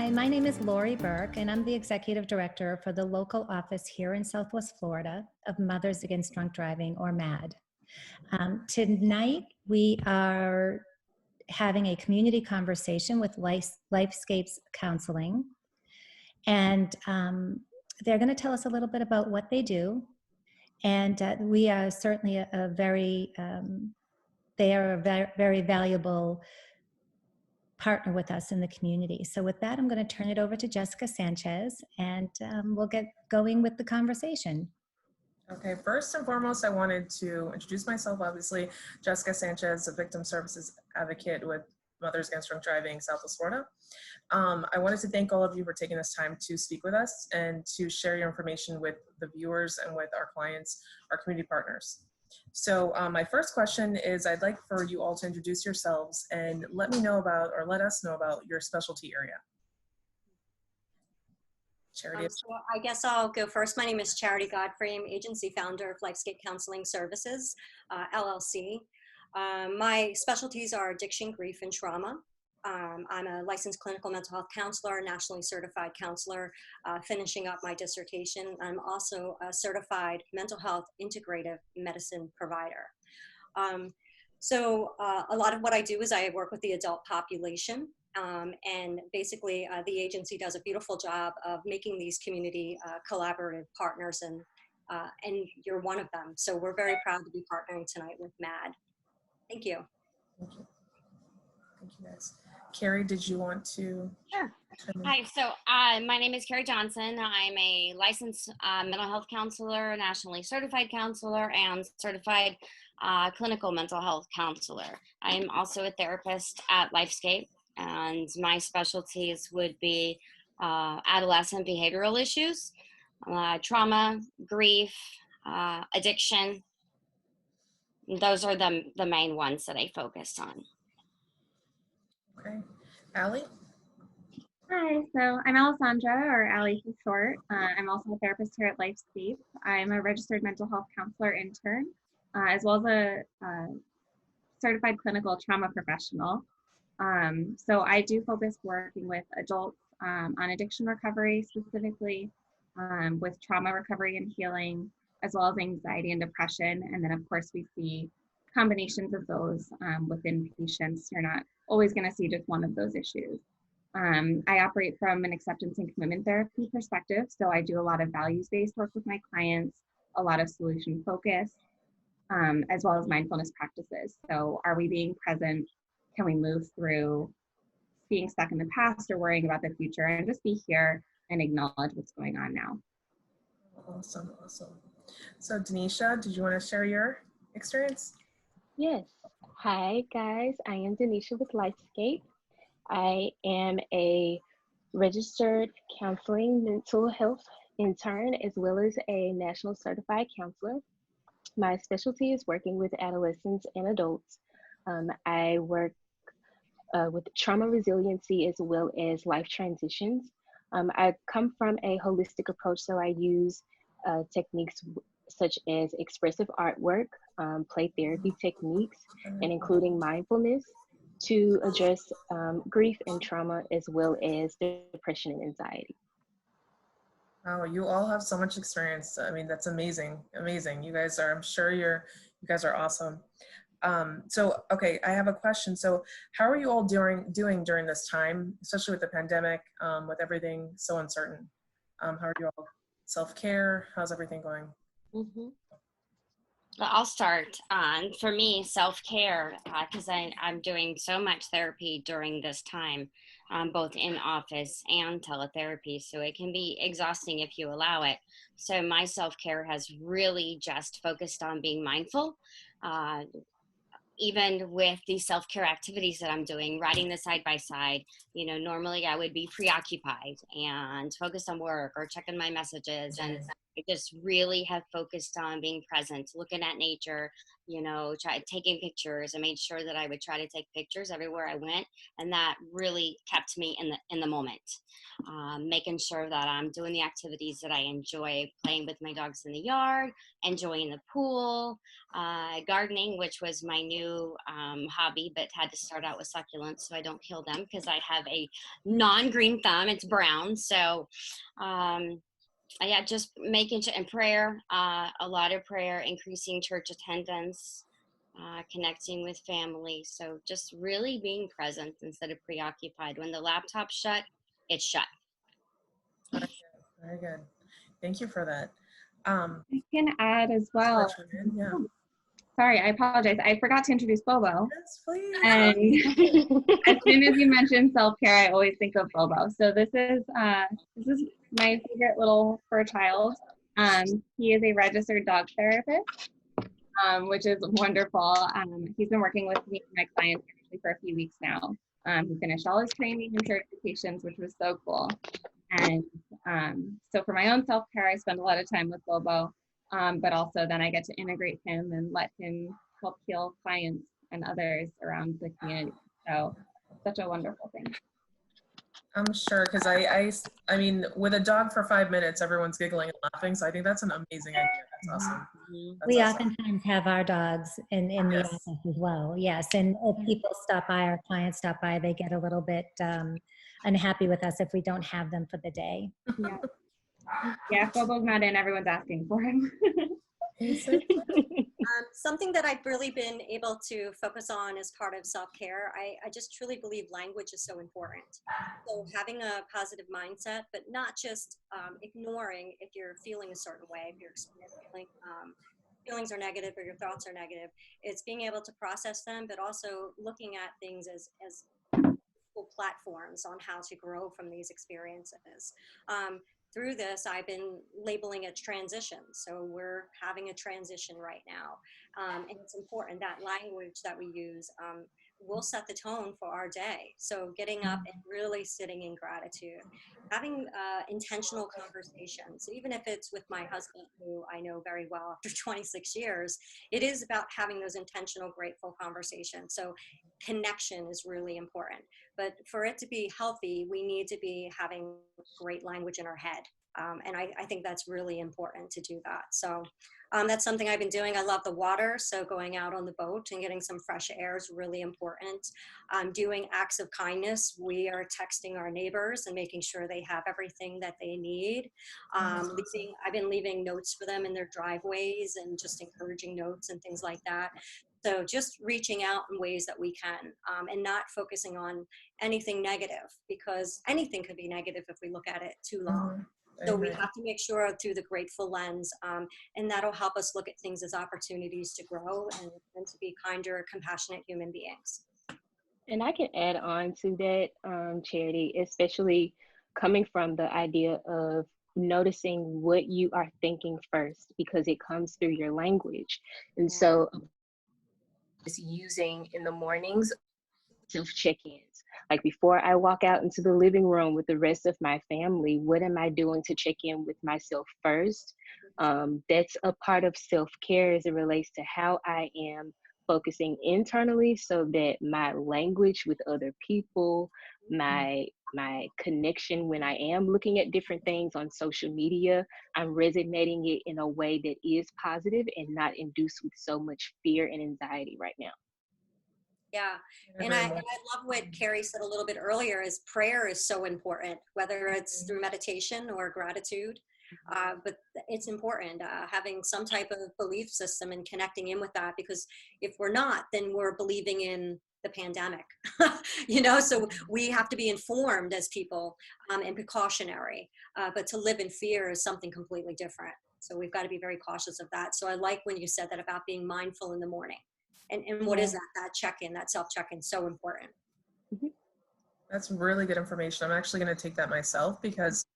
Hi, my name is Lori Burke, and I'm the Executive Director for the local office here in Southwest Florida of Mothers Against Drunk Driving, or MADD. Tonight, we are having a community conversation with Lifescape's Counseling, and they're going to tell us a little bit about what they do, and we are certainly they are a very valuable partner with us in the community. So with that, I'm going to turn it over to Jessica Sanchez, and we'll get going with the conversation. Okay, first and foremost, I wanted to introduce myself. Obviously, Jessica Sanchez, a victim services advocate with Mothers Against Drunk Driving, Southwest Florida. I wanted to thank all of you for taking this time to speak with us and to share your information with the viewers and with our clients, our community partners. So my first question is, I'd like for you all to introduce yourselves and let us know about your specialty area. Charity. So I guess I'll go first. My name is Charity Godfrey. I'm agency founder of Lifescape Counseling Services, LLC. My specialties are addiction, grief, and trauma. I'm a licensed clinical mental health counselor, nationally certified counselor, finishing up my dissertation. I'm also a certified mental health integrative medicine provider. A lot of what I do is I work with the adult population. And basically, the agency does a beautiful job of making these community collaborative partners, and you're one of them. So we're very proud to be partnering tonight with MADD. Thank you. Thank you. Thank you, guys. Carrie, did you want to? Sure. Hi, so my name is Carrie Johnson. I'm a licensed mental health counselor, nationally certified counselor, and certified clinical mental health counselor. I'm also a therapist at Lifescape, and my specialties would be adolescent behavioral issues, trauma, grief, addiction. Those are the main ones that I focus on. Okay. Allie? Hi, so I'm Alessandra, or Allie for short. I'm also a therapist here at Lifescape. I'm a registered mental health counselor intern, as well as a certified clinical trauma professional. So I do focus working with adults on addiction recovery, specifically with trauma recovery and healing, as well as anxiety and depression. And then of course we see combinations of those within patients. You're not always going to see just one of those issues. I operate from an acceptance and commitment therapy perspective. So I do a lot of values-based work with my clients, a lot of solution focus, as well as mindfulness practices. So are we being present? Can we move through being stuck in the past or worrying about the future, and just be here and acknowledge what's going on now? Awesome, awesome. So Denisha, did you want to share your experience? Yes. Hi guys, I am Denisha with Lifescape. I am a registered counseling mental health intern, as well as a national certified counselor. My specialty is working with adolescents and adults. I work with trauma resiliency as well as life transitions. I come from a holistic approach, so I use techniques such as expressive artwork, play therapy techniques, and including mindfulness to address grief and trauma, as well as depression and anxiety. Wow, you all have so much experience. I mean, that's amazing, amazing. You guys are, I'm sure you guys are awesome. So, okay, I have a question. So how are you all doing during this time, especially with the pandemic, with everything so uncertain? How are you all? Self-care, how's everything going? Mm-hmm. Well, I'll start. For me, self-care, because I'm doing so much therapy during this time, both in office and teletherapy, so it can be exhausting if you allow it. So my self-care has really just focused on being mindful. Even with the self-care activities that I'm doing, riding the side-by-side, you know, normally I would be preoccupied and focused on work or checking my messages. And I just really have focused on being present, looking at nature, taking pictures. I made sure that I would try to take pictures everywhere I went, and that really kept me in the moment. Making sure that I'm doing the activities that I enjoy, playing with my dogs in the yard, enjoying the pool, gardening, which was my new hobby, but had to start out with succulents so I don't kill them because I have a non-green thumb. It's brown. So yeah, just making sure, and prayer, a lot of prayer, increasing church attendance, connecting with family. So just really being present instead of preoccupied. When the laptop's shut, it's shut. Very good. Very good. Thank you for that. I can add as well. Yeah. Sorry, I apologize. I forgot to introduce Bobo. Yes, please. And as soon as you mention self-care, I always think of Bobo. So this is my favorite little fur child. He is a registered dog therapist, which is wonderful. He's been working with me and my clients actually for a few weeks now. He finished all his training and certifications, which was so cool. And so for my own self-care, I spend a lot of time with Bobo. But also then I get to integrate him and let him help heal clients and others around the community. So such a wonderful thing. I'm sure, because I mean, with a dog for 5 minutes, everyone's giggling and laughing. So I think that's an amazing idea. That's awesome. That's We awesome. oftentimes have our dogs in the Yes. office as well. Yes, and if people stop by, our clients stop by, they get a little bit unhappy with us if we don't have them for the day. Yeah. Yeah, if Bobo's not in, everyone's asking for him. Something that I've really been able to focus on as part of self-care, I just truly believe language is so important. So having a positive mindset, but not just ignoring if you're feeling a certain way, if you're experiencing feelings are negative or your thoughts are negative. It's being able to process them, but also looking at things as platforms on how to grow from these experiences. Through this, I've been labeling it transition. So we're having a transition right now. And it's important that language that we use will set the tone for our day. So getting up and really sitting in gratitude, having intentional conversations, even if it's with my husband, who I know very well after 26 years, it is about having those intentional, grateful conversations. So connection is really important. But for it to be healthy, we need to be having great language in our head. And I think that's really important to do that. So that's something I've been doing. I love the water. So going out on the boat and getting some fresh air is really important. Doing acts of kindness. We are texting our neighbors and making sure they have everything that they need. I've been leaving notes for them in their driveways and just encouraging notes and things like that. So just reaching out in ways that we can and not focusing on anything negative, because anything could be negative if we look at it too long. So we have to make sure through the grateful lens, and that'll help us look at things as opportunities to grow and to be kinder, compassionate human beings. And I can add on to that, Charity, especially coming from the idea of noticing what you are thinking first, because it comes through your language. And so just using in the mornings self-check-ins, like before I walk out into the living room with the rest of my family, what am I doing to check in with myself first? That's a part of self-care as it relates to how I am focusing internally, so that my language with other people, my connection when I am looking at different things on social media, I'm resonating it in a way that is positive and not induced with so much fear and anxiety right now. Yeah, and I love what Carrie said a little bit earlier, is prayer is so important, whether it's through meditation or gratitude. But it's important having some type of belief system and connecting in with that, because if we're not, then we're believing in the pandemic, so we have to be informed as people and precautionary, but to live in fear is something completely different. So we've got to be very cautious of that. So I like when you said that about being mindful in the morning. And what is that check-in, that self-check-in, so important. That's really good information. I'm actually going to take that myself, because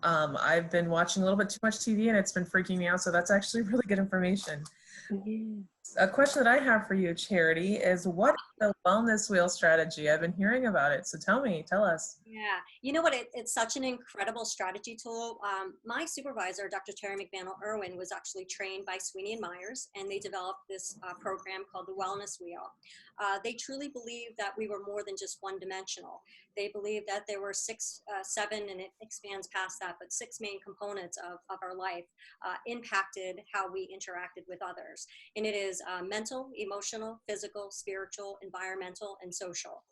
I've been watching a little bit too much TV and it's been freaking me out. So that's actually really good information. Yeah. A question that I have for you, Charity, is what is the wellness wheel strategy? I've been hearing about it. So tell us. Yeah, you know what? It's such an incredible strategy tool. My supervisor, Dr. Terry McManel Irwin, was actually trained by Sweeney and Myers, and they developed this program called the Wellness Wheel. They truly believe that we were more than just one-dimensional. They believe that there were seven, and it expands past that, but 6 main components of our life impacted how we interacted with others. And it is mental, emotional, physical, spiritual, environmental, and social.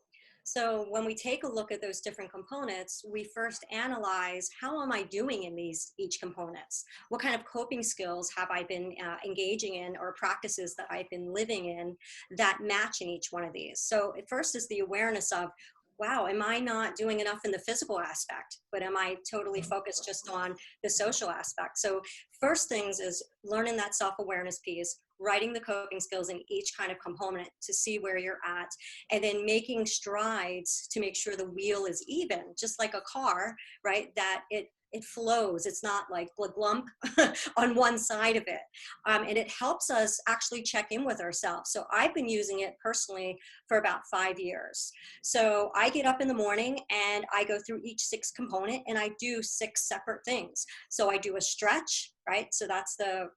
So when we take a look at those different components, we first analyze, how am I doing in each components? What kind of coping skills have I been engaging in, or practices that I've been living in that match in each one of these? So at first is the awareness of, wow, am I not doing enough in the physical aspect, but am I totally focused just on the social aspect? So first things is learning that self-awareness piece, writing the coping skills in each kind of component to see where you're at, and then making strides to make sure the wheel is even, just like a car, right? That it flows. It's not like glump on one side of it. And it helps us actually check in with ourselves. So I've been using it personally for about 5 years. So I get up in the morning and I go through each 6 component, and I do 6 separate things. So I do a stretch, right? So that's the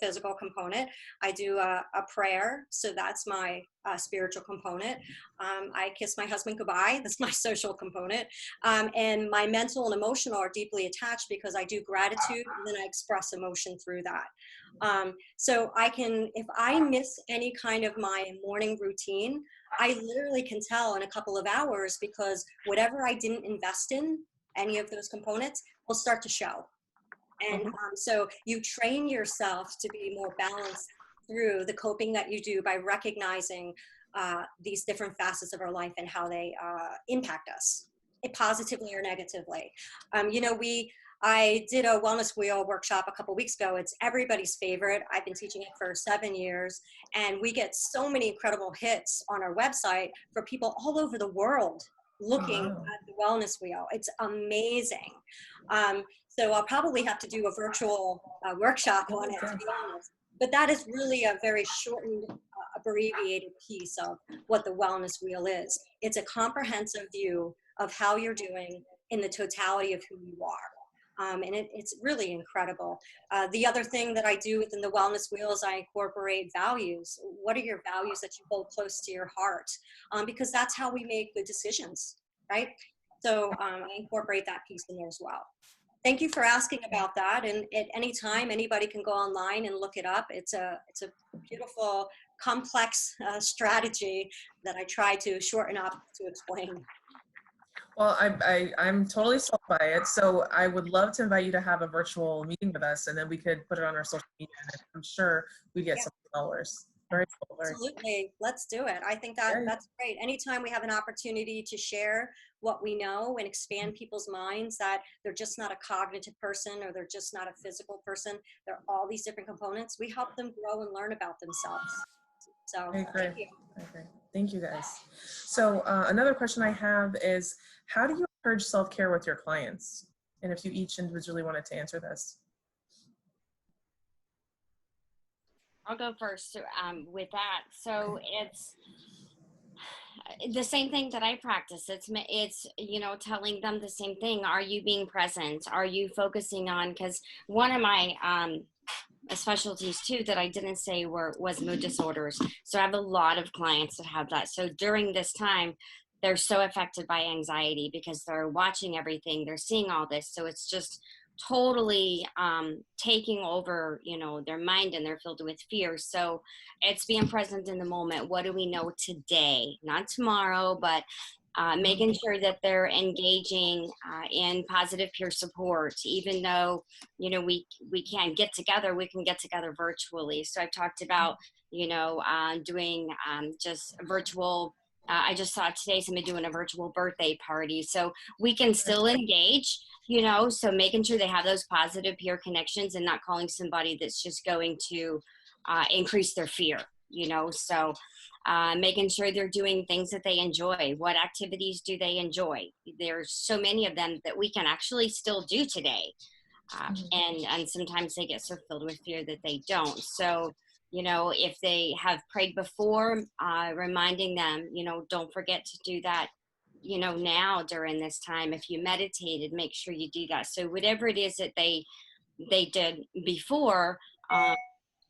physical component. I do a prayer. So that's my spiritual component. I kiss my husband goodbye. That's my social component. And my mental and emotional are deeply attached because I do gratitude, and then I express emotion through that. So I can, if I miss any kind of my morning routine, I literally can tell in a couple of hours, because whatever I didn't invest in, any of those components, will start to show. And so you train yourself to be more balanced through the coping that you do by recognizing these different facets of our life and how they impact us, positively or negatively. You know, I did a wellness wheel workshop a couple weeks ago. It's everybody's favorite. I've been teaching it for 7 years, and we get so many incredible hits on our website for people all over the world looking at the wellness wheel. It's amazing. So I'll probably have to do a virtual workshop on it, to be honest. But that is really a very shortened, abbreviated piece of what the wellness wheel is. It's a comprehensive view of how you're doing in the totality of who you are. And it's really incredible. The other thing that I do within the wellness wheel is I incorporate values. What are your values that you hold close to your heart? Because that's how we make good decisions, right? So I incorporate that piece in there as well. Thank you for asking about that. And at any time, anybody can go online and look it up. It's a beautiful, complex strategy that I try to shorten up to explain. Well, I'm totally sold by it. So I would love to invite you to have a virtual meeting with us, and then we could put it on our social media, and I'm sure we get some followers. Very cool. Absolutely. Let's do it. I think that's great. Anytime we have an opportunity to share what we know and expand people's minds, that they're just not a cognitive person, or they're just not a physical person, they're all these different components, we help them grow and learn about themselves. So thank you. Thank you, guys. So another question I have is, how do you encourage self-care with your clients? And if you each individually wanted to answer this. I'll go first with that. So it's the same thing that I practice. It's you know, telling them the same thing. Are you being present? Are you focusing on, because one of my specialties too that I didn't say was mood disorders. So I have a lot of clients that have that. So during this time, they're so affected by anxiety because they're watching everything, they're seeing all this. So it's just totally taking over, you know, their mind, and they're filled with fear. So it's being present in the moment. What do we know today? Not tomorrow, but making sure that they're engaging in positive peer support. Even though, you know, we can't get together, we can get together virtually. So I've talked about, you know, doing just a virtual, I just saw today somebody doing a virtual birthday party. So we can still engage, you know, so making sure they have those positive peer connections and not calling somebody that's just going to increase their fear, you know. So making sure they're doing things that they enjoy. What activities do they enjoy? There's so many of them that we can actually still do today. And sometimes they get so filled with fear that they don't. So, if they have prayed before, reminding them, don't forget to do that, now during this time. If you meditated, make sure you do that. So whatever it is that they did before,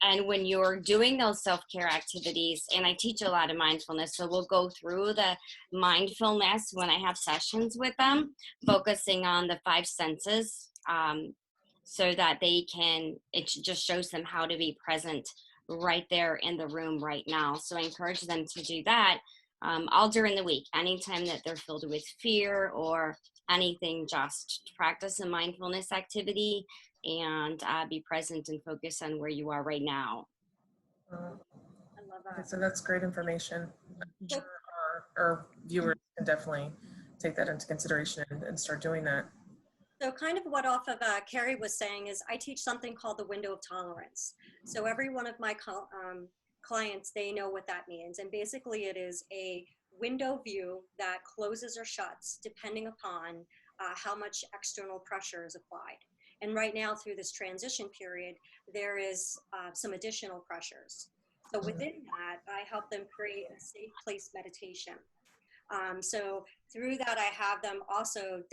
and when you're doing those self-care activities, and I teach a lot of mindfulness, so we'll go through the mindfulness when I have sessions with them, focusing on the 5 senses, so that it just shows them how to be present right there in the room right now. So I encourage them to do that all during the week, anytime that they're filled with fear or anything, just practice a mindfulness activity and be present and focus on where you are right now. I love that. So that's great information. I'm sure our viewers can definitely take that into consideration and start doing that. So kind of what off of Carrie was saying is I teach something called the window of tolerance. So every one of my clients, they know what that means. And basically it is a window view that closes or shuts depending upon how much external pressure is applied. And right now through this transition period, there is some additional pressures. So within that, I help them create a safe place meditation. So through that, I have them also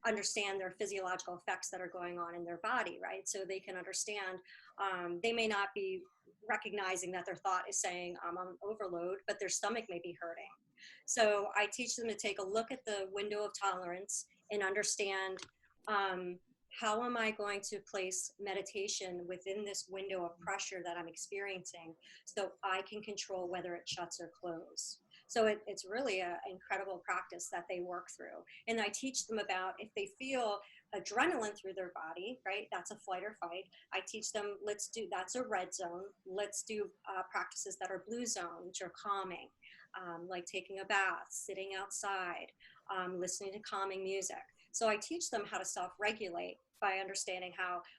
understand their physiological effects that are going on in their body, right? So they can understand, they may not be recognizing that their thought is saying, I'm on overload, but their stomach may be hurting. So I teach them to take a look at the window of tolerance and understand, how am I going to place meditation within this window of pressure that I'm experiencing so I can control whether it shuts or closes. So it's really an incredible practice that they work through. And I teach them about if they feel adrenaline through their body, right? That's a flight or fight. I teach them, that's a red zone. Let's do practices that are blue zone, which are calming, like taking a bath, sitting outside, listening to calming music. So I teach them how to self-regulate by understanding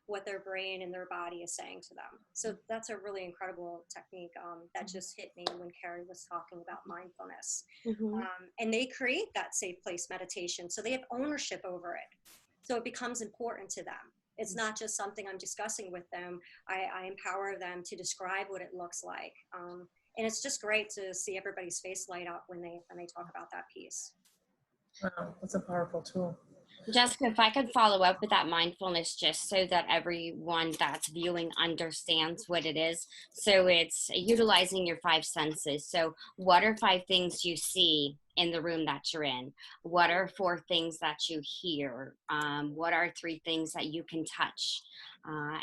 what their brain and their body is saying to them. So that's a really incredible technique that just hit me when Carrie was talking about mindfulness. Mm-hmm. And they create that safe place meditation, so they have ownership over it. So it becomes important to them. It's not just something I'm discussing with them. I empower them to describe what it looks like. And it's just great to see everybody's face light up when they talk about that piece. Wow, that's a powerful tool. Jessica, if I could follow up with that mindfulness, just so that everyone that's viewing understands what it is. So it's utilizing your 5 senses. So what are 5 things you see in the room that you're in? What are 4 things that you hear? What are 3 things that you can touch?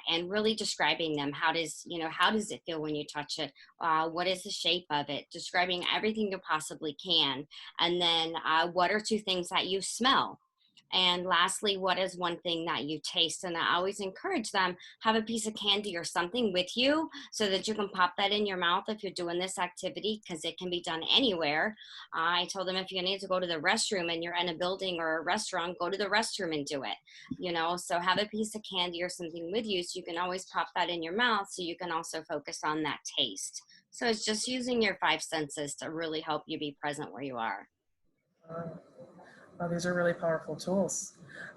And really describing them. How does it feel when you touch it? What is the shape of it? Describing everything you possibly can. And then what are 2 things that you smell? And lastly, what is 1 thing that you taste? And I always encourage them, have a piece of candy or something with you so that you can pop that in your mouth if you're doing this activity, because it can be done anywhere. I told them if you need to go to the restroom and you're in a building or a restaurant, go to the restroom and do it, so have a piece of candy or something with you so you can always pop that in your mouth so you can also focus on that taste. So it's just using your 5 senses to really help you be present where you are. Wow, these are really powerful tools.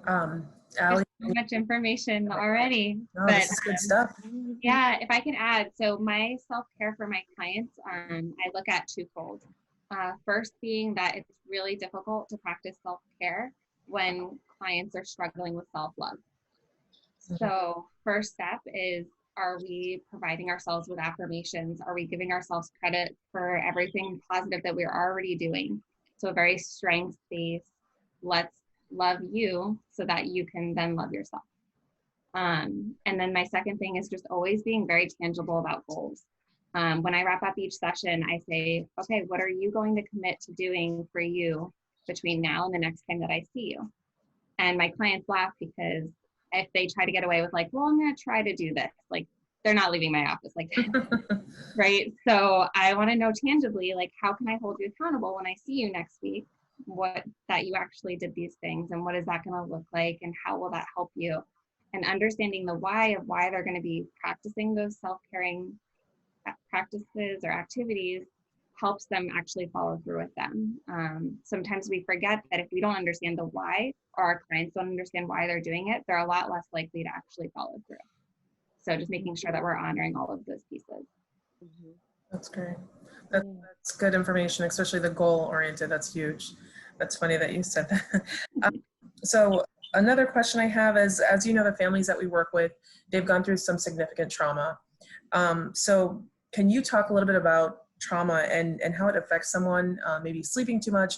There's Allie, so much information already. no, But this is good stuff. yeah, if I can add, so my self-care for my clients, I look at twofold. First being that it's really difficult to practice self-care when clients are struggling with self-love. So first step is, are we providing ourselves with affirmations? Are we giving ourselves credit for everything positive that we're already doing? So very strengths-based, let's love you so that you can then love yourself. And then my second thing is just always being very tangible about goals. When I wrap up each session, I say, okay, what are you going to commit to doing for you between now and the next time that I see you? And my clients laugh because if they try to get away with like, well, I'm going to try to do this, like they're not leaving my office like that. Right? So I want to know tangibly, like, how can I hold you accountable when I see you next week? That you actually did these things, and what is that going to look like, and how will that help you? And understanding the why of why they're going to be practicing those self-caring practices or activities helps them actually follow through with them. Sometimes we forget that if we don't understand the why, or our clients don't understand why they're doing it, they're a lot less likely to actually follow through. So just making sure that we're honoring all of those pieces. Mhm. That's great. That's good information, especially the goal oriented. That's huge. That's funny that you said that. So another question I have is, as you know, the families that we work with, they've gone through some significant trauma. So can you talk a little bit about trauma and how it affects someone, maybe sleeping too much?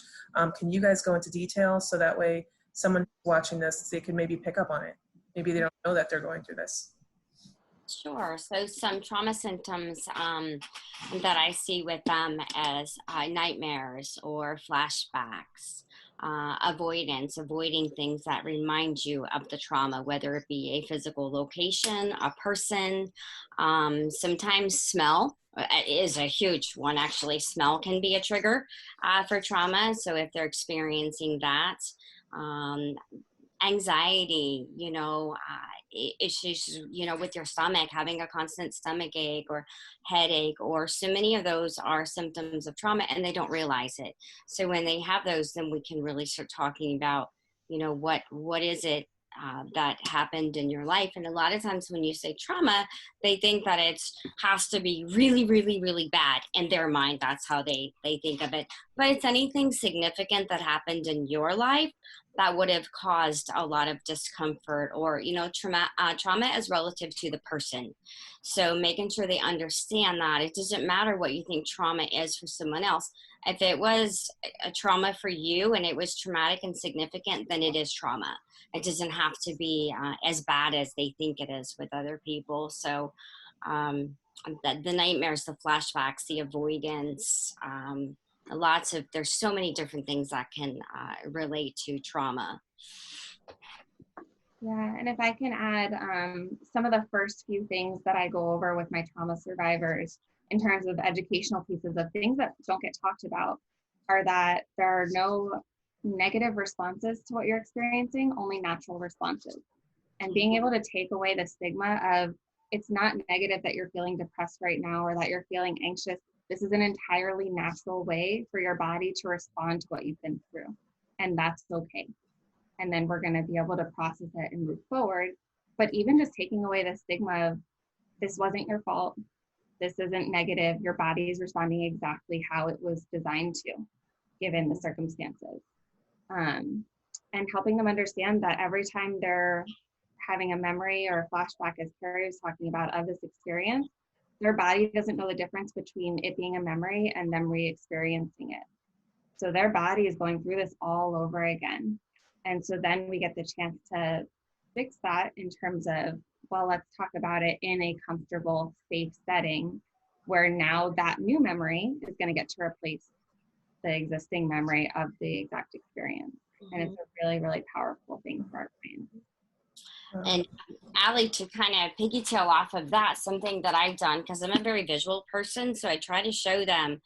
Can you guys go into detail so that way someone watching this, they can maybe pick up on it? Maybe they don't know that they're going through this. Sure. So some trauma symptoms that I see with them as nightmares or flashbacks, avoiding things that remind you of the trauma, whether it be a physical location, a person, sometimes smell is a huge one. Actually, smell can be a trigger for trauma. So if they're experiencing that, anxiety, issues, with your stomach, having a constant stomach ache or headache, or so many of those are symptoms of trauma and they don't realize it. So when they have those, then we can really start talking about, what is it that happened in your life. And a lot of times when you say trauma, they think that it has to be really, really, really bad in their mind. That's how they think of it. But it's anything significant that happened in your life that would have caused a lot of discomfort, or trauma is relative to the person. So making sure they understand that it doesn't matter what you think trauma is for someone else. If it was a trauma for you and it was traumatic and significant, then it is trauma. It doesn't have to be as bad as they think it is with other people. So the nightmares, the flashbacks, the avoidance, there's so many different things that can relate to trauma. Yeah, and if I can add some of the first few things that I go over with my trauma survivors in terms of educational pieces of things that don't get talked about are that there are no negative responses to what you're experiencing, only natural responses. And being able to take away the stigma of it's not negative that you're feeling depressed right now or that you're feeling anxious. This is an entirely natural way for your body to respond to what you've been through. And that's okay. And then we're going to be able to process it and move forward. But even just taking away the stigma of this wasn't your fault, this isn't negative, your body is responding exactly how it was designed to, given the circumstances. And helping them understand that every time they're having a memory or a flashback, as Carrie was talking about, of this experience, their body doesn't know the difference between it being a memory and them re-experiencing it. So their body is going through this all over again. And so then we get the chance to fix that in terms of, well, let's talk about it in a comfortable, safe setting where now that new memory is going to get to replace the existing memory of the exact experience. Mm-hmm. And it's a really, really powerful thing for our clients. And Allie, to kind of piggytail off of that, something that I've done, because I'm a very visual person, so I try to show them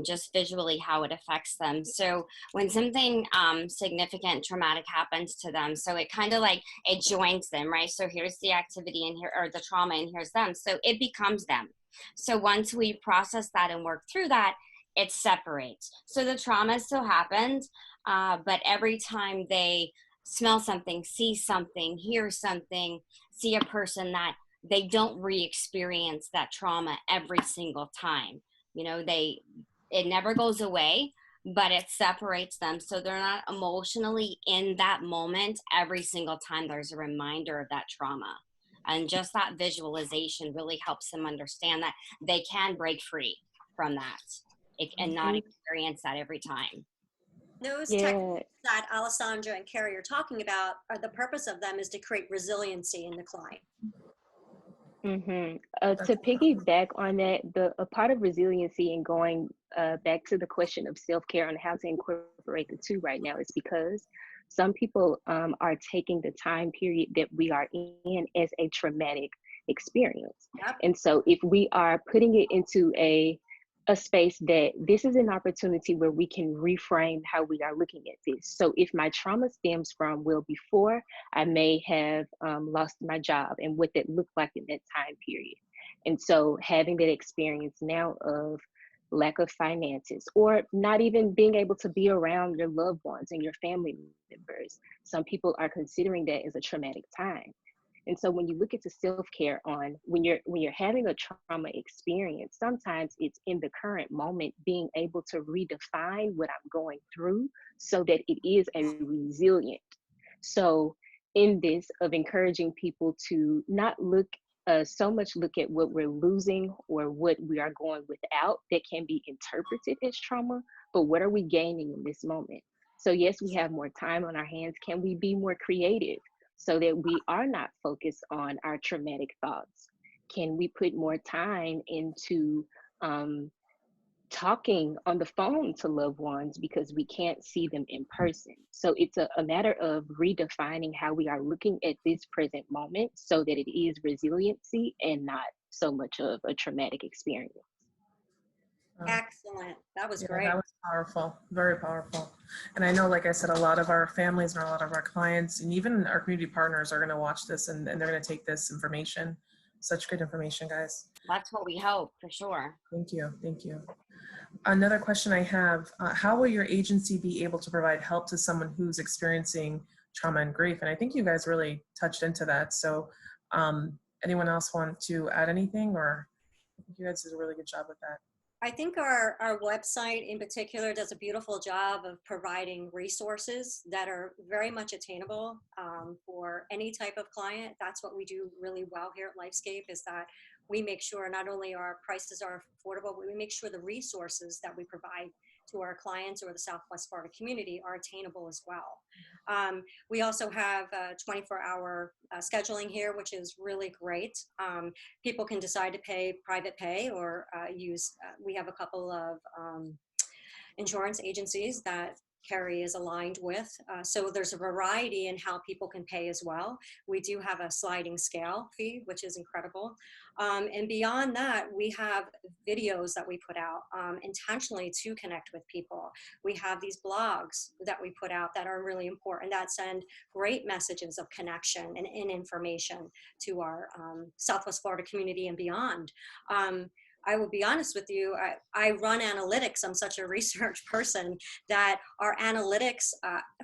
just visually how it affects them. So when something significant, traumatic happens to them, so it kind of like, it joins them, right? So here's the activity and here, or the trauma, and here's them. So it becomes them. So once we process that and work through that, it separates. So the trauma still happened, but every time they smell something, see something, hear something, see a person, that they don't re-experience that trauma every single time. It never goes away, but it separates them. So they're not emotionally in that moment every single time there's a reminder of that trauma. And just that visualization really helps them understand that they can break free from that and not experience that every time. Those techniques that Alessandra and Carrie are talking about, the purpose of them is to create resiliency in the client. Mm-hmm. To piggyback on that, a part of resiliency and going back to the question of self-care and how to incorporate the two right now is because some people are taking the time period that we are in as a traumatic experience. Yep. And so if we are putting it into a space that this is an opportunity where we can reframe how we are looking at this. So if my trauma stems from, well, before I may have lost my job and what that looked like in that time period. And so having that experience now of lack of finances or not even being able to be around your loved ones and your family members. Some people are considering that as a traumatic time. And so when you look at the self-care on when you're having a trauma experience, sometimes it's in the current moment being able to redefine what I'm going through so that it is a resilient. So in this of encouraging people to not look so much look at what we're losing or what we are going without that can be interpreted as trauma, but what are we gaining in this moment? So yes, we have more time on our hands. Can we be more creative so that we are not focused on our traumatic thoughts? Can we put more time into talking on the phone to loved ones because we can't see them in person? So it's a matter of redefining how we are looking at this present moment so that it is resiliency and not so much of a traumatic experience. Excellent. That was Yeah, great. that was powerful, very powerful. And I know, like I said, a lot of our families and a lot of our clients and even our community partners are going to watch this and they're going to take this information. Such good information, guys. That's what we hope, for sure. Thank you. Thank you. Another question I have, how will your agency be able to provide help to someone who's experiencing trauma and grief? And I think you guys really touched into that. So anyone else want to add anything, or I think you guys did a really good job with that. I think our website in particular does a beautiful job of providing resources that are very much attainable for any type of client. That's what we do really well here at Lifescape, is that we make sure not only our prices are affordable, but we make sure the resources that we provide to our clients or the Southwest Florida community are attainable as well. We also have 24-hour scheduling here, which is really great. People can decide to pay private pay or we have a couple of insurance agencies that Carrie is aligned with. So there's a variety in how people can pay as well. We do have a sliding scale fee, which is incredible. And beyond that, we have videos that we put out intentionally to connect with people. We have these blogs that we put out that are really important, that send great messages of connection and information to our Southwest Florida community and beyond. I will be honest with you, I run analytics. I'm such a research person that our analytics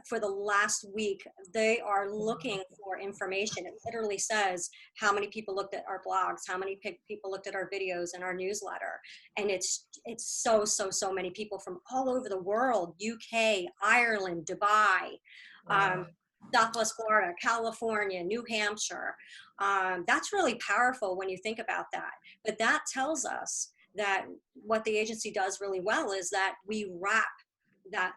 for the last week, they are looking for information. It literally says how many people looked at our blogs, how many people looked at our videos and our newsletter. And it's so many people from all over the world, UK, Ireland, Dubai, Southwest Florida, California, New Hampshire. That's really powerful when you think about that. But that tells us that what the agency does really well is that we wrap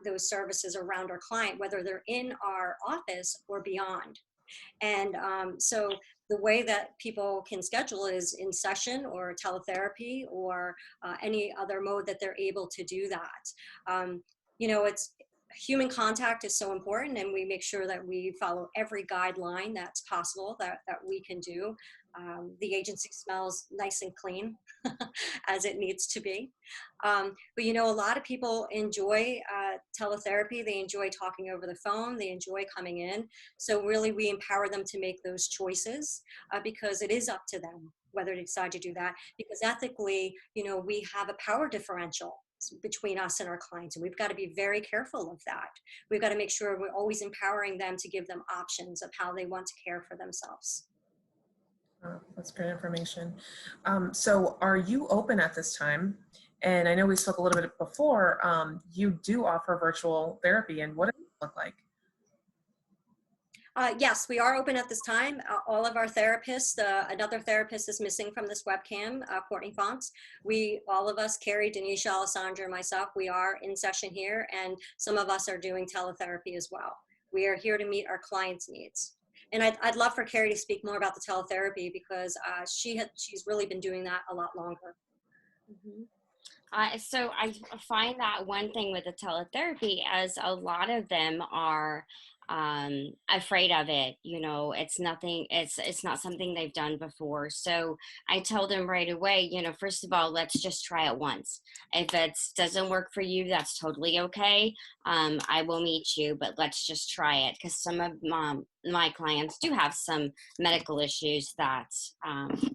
those services around our client, whether they're in our office or beyond. And so the way that people can schedule is in session or teletherapy or any other mode that they're able to do that. It's human contact is so important, and we make sure that we follow every guideline that's possible that we can do. The agency smells nice and clean as it needs to be. But a lot of people enjoy teletherapy. They enjoy talking over the phone. They enjoy coming in. So really we empower them to make those choices because it is up to them whether to decide to do that, because ethically, we have a power differential between us and our clients, and we've got to be very careful of that. We've got to make sure we're always empowering them to give them options of how they want to care for themselves. That's great information. So are you open at this time? And I know we spoke a little bit before, you do offer virtual therapy, and what does it look like? Yes, we are open at this time. All of our therapists, another therapist is missing from this webcam, Courtney Fonts. All of us, Carrie, Denise, Alessandra, myself, we are in session here, and some of us are doing teletherapy as well. We are here to meet our clients' needs. And I'd love for Carrie to speak more about the teletherapy because she's really been doing that a lot longer. Mm-hmm. So I find that one thing with the teletherapy, as a lot of them are afraid of it. It's not something they've done before. So I tell them right away, first of all, let's just try it once. If it doesn't work for you, that's totally okay. I will meet you, but let's just try it. Because some of my clients do have some medical issues that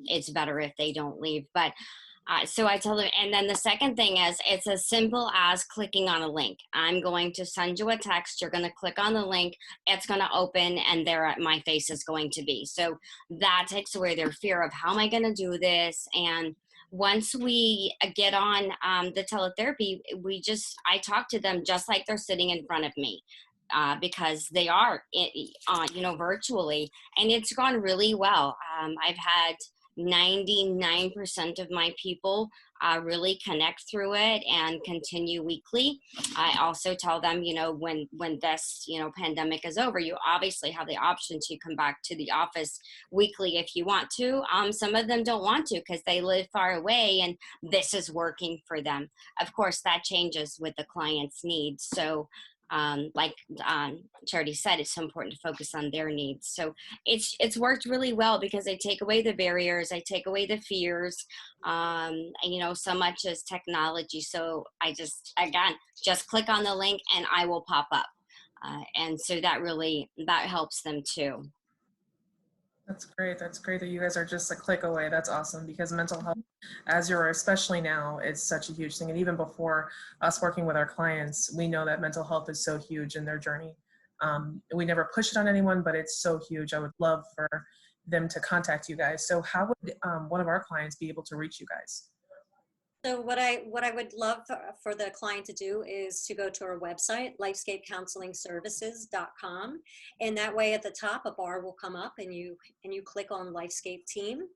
it's better if they don't leave. But So I tell them, and then the second thing is it's as simple as clicking on a link. I'm going to send you a text. You're going to click on the link. It's going to open, and there my face is going to be. So that takes away their fear of how am I going to do this. And once we get on the teletherapy, I talk to them just like they're sitting in front of me. Because they are, virtually, and it's gone really well. I've had 99% of my people really connect through it and continue weekly. I also tell them, when this, pandemic is over, you obviously have the option to come back to the office weekly if you want to. Some of them don't want to because they live far away and this is working for them. Of course, that changes with the client's needs. So like Charity said, it's so important to focus on their needs. So it's worked really well because I take away the barriers, I take away the fears, and, so much as technology. So I just click on the link and I will pop up. And so that helps them too. That's great. That's great that you guys are just a click away. That's awesome, because mental health, as you're, especially now, it's such a huge thing. And even before us working with our clients, we know that mental health is so huge in their journey. We never push it on anyone, but it's so huge. I would love for them to contact you guys. So how would one of our clients be able to reach you guys? So what I would love for the client to do is to go to our website, Lifescapecounselingservices.com, and that way at the top a bar will come up and you click on Lifescape Team,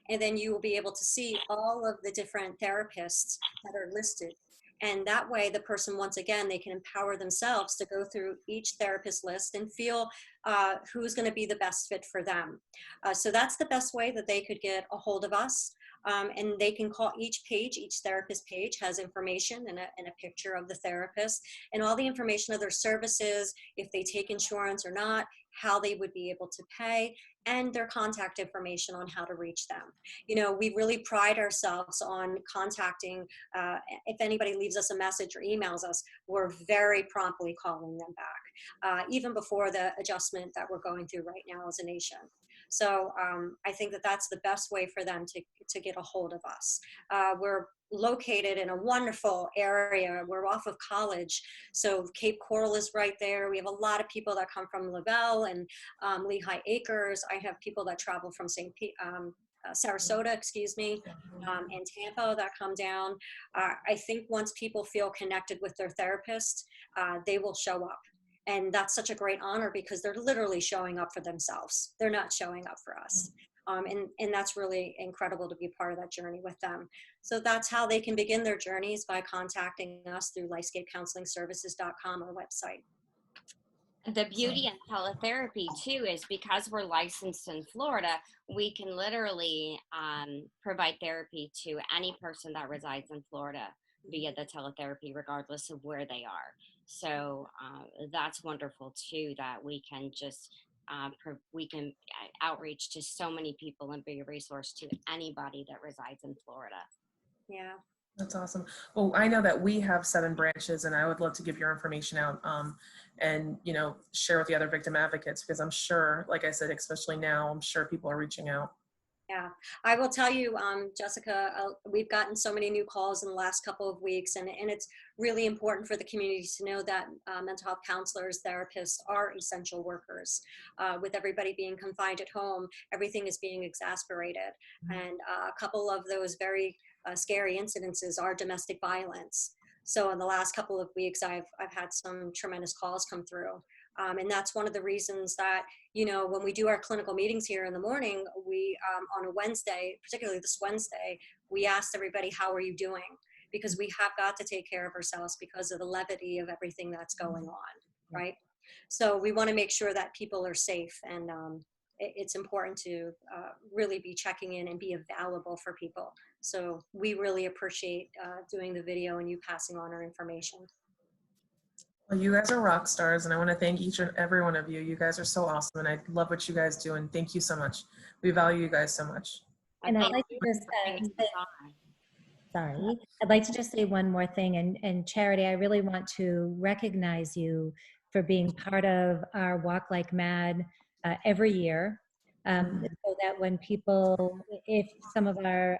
and then you will be able to see all of the different therapists that are listed. And that way the person, once again, they can empower themselves to go through each therapist list and feel who's going to be the best fit for them. So that's the best way that they could get a hold of us. And they can call each therapist page has information and a picture of the therapist and all the information of their services, if they take insurance or not, how they would be able to pay, and their contact information on how to reach them. We really pride ourselves on contacting, if anybody leaves us a message or emails us, we're very promptly calling them back, even before the adjustment that we're going through right now as a nation. So I think that that's the best way for them to get a hold of us. We're located in a wonderful area. We're off of College, so Cape Coral is right there. We have a lot of people that come from Lavelle and Lehigh Acres. I have people that travel from Sarasota, and Tampa that come down. I think once people feel connected with their therapist, they will show up. And that's such a great honor because they're literally showing up for themselves. They're not showing up for us. And that's really incredible to be a part of that journey with them. So that's how they can begin their journeys, by contacting us through Lifescapecounselingservices.com, our website. The beauty in teletherapy too is because we're licensed in Florida, we can literally provide therapy to any person that resides in Florida via the teletherapy, regardless of where they are. So that's wonderful too, that we can just outreach to so many people and be a resource to anybody that resides in Florida. Yeah. That's awesome. Well, I know that we have 7 branches, and I would love to give your information out and, share with the other victim advocates, because I'm sure, like I said, especially now, I'm sure people are reaching out. Yeah, I will tell you, Jessica, we've gotten so many new calls in the last couple of weeks, and it's really important for the community to know that mental health counselors, therapists are essential workers. With everybody being confined at home, everything is being exacerbated. And a couple of those very scary incidences are domestic violence. So in the last couple of weeks, I've had some tremendous calls come through. And that's one of the reasons that, when we do our clinical meetings here in the morning, we, on a Wednesday, particularly this Wednesday, we asked everybody, how are you doing? Because we have got to take care of ourselves because of the levity of everything that's going on, right? So we want to make sure that people are safe, and it's important to really be checking in and be available for people. So we really appreciate doing the video and you passing on our information. Well, you guys are rock stars, and I want to thank each and every one of you. You guys are so awesome, and I love what you guys do, and thank you so much. We value you guys so much. And I'd like to just I'd like to just say one more thing. And Charity, I really want to recognize you for being part of our Walk Like MADD every year, so that when people, if some of our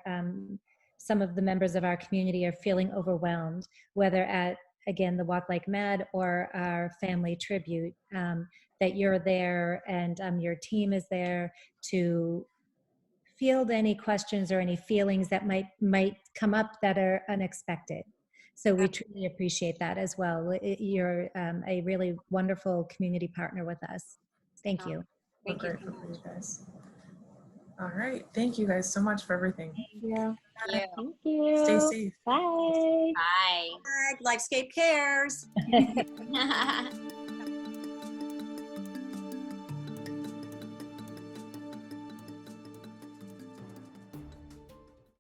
some of the members of our community are feeling overwhelmed, whether at, again, the Walk Like Mad or our family tribute, that you're there and your team is there to field any questions or any feelings that might come up that are unexpected. So we truly appreciate that as well. You're a really wonderful community partner with us. Thank you. We're Thank you. grateful for you guys. All right. Thank you guys so much for everything. Yeah. Yeah. Thank you. Stay safe. Bye. Bye. Lifescape cares.